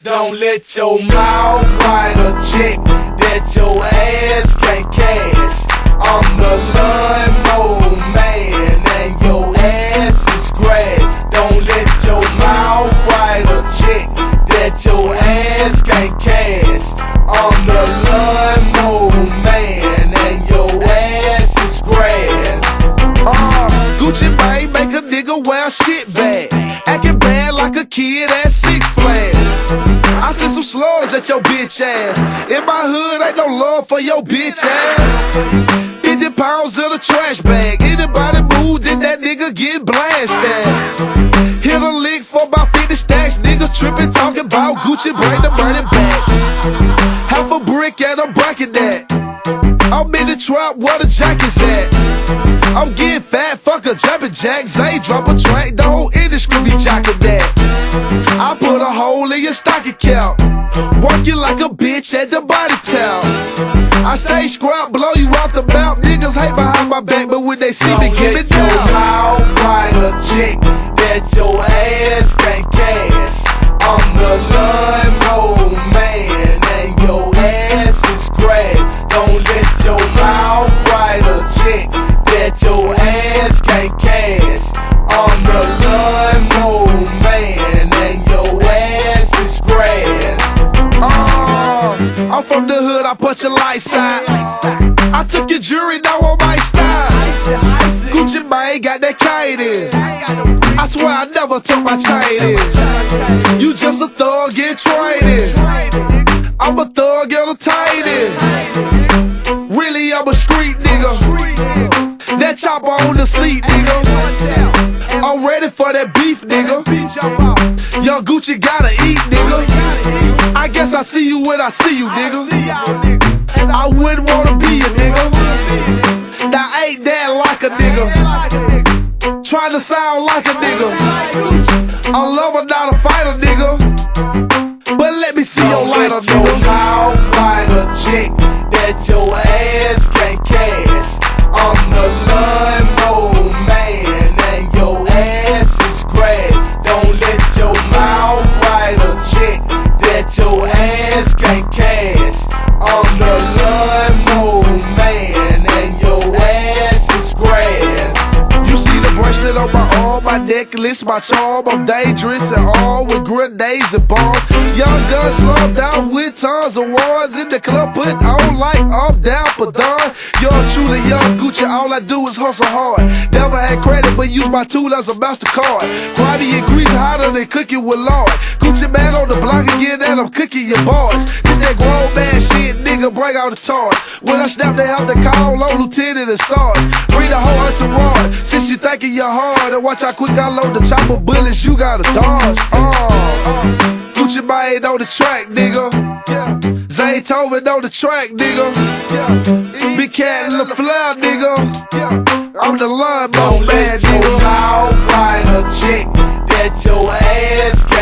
Don't let your mouth write a check that your ass can't cash. I'm the lawnmower man and your ass is grass. Don't let your mouth write a check that your ass can't cash. I'm the lawnmower man and your ass is grass. Gucci Mane make a nigga wear shit bad, acting bad like a kid at Six Flags. I sent some slugs at your bitch ass. In my hood, ain't no love for your bitch ass. 50 pounds in a trash bag. Anybody move, then that nigga get blasted. Hit a lick for about 50 stacks. Niggas trippin', talking about Gucci, bring the money back. Half a brick and I'm bracket that. I'm in the trap, where the jack is at. I'm getting fat, fuck a jumping jack. Zay drop a track, the whole industry be jacking that. I put a hole in your stocking cap, work you like a bitch at the body towel. I stay scrap, blow you off the mouth. Niggas hate behind my back, but when they see me, give it down. Don't let your mouth write a check that your ass can't cash. I'm the lawnmower man and your ass is grass. Don't let your mouth write a check that your ass can't cash. I'm the lawnmower man and your ass is grass. I'm from the hood, I put your lights out. I took your jewelry, now on my style. Gucci Mane got that kite in. I swear I never took my chain in. You just a thug, get traded. I'm a thug, get a tight in. Really, I'm a street nigga. That chopper on the seat, nigga. I'm ready for that beef, nigga. Young Gucci gotta eat, nigga. I guess I see you when I see you, nigga. I wouldn't wanna be a nigga. Now ain't that like a nigga? Trying to sound like a nigga. I love her, not a fighter, nigga. But let me see your lighter, nigga. Don't let your mouth write a check that your ass can't cash. I'm the lawnmower man and your ass is grass. Don't let your mouth write a check that your ass can't cash. I'm the lawnmower man and your ass is grass. You see the bracelet on my arm, my necklace, my charm. I'm dangerous and all with grenades and bombs. Young gun slump down with tons of ones. In the club put on like I'm down for done. Young truly young Gucci, all I do is hustle hard. Never had credit but use my tool as a MasterCard. Grimy and greasy hotter than cooking with Lord. Gucci man on the block again and I'm cooking your bars. This that grown man shit, nigga, bring out the torch. When I snap they have to call on Lieutenant and Sarge. Bring the whole entourage, since you thinking you're hard. And watch how quick I load the chopper bullets, you gotta dodge. Gucci Mane on the track, nigga. Zay Tovin on the track, nigga. Big Cat LaFleur, nigga. I'm the lawnmower man, nigga. Don't let your mouth write a check that your ass can't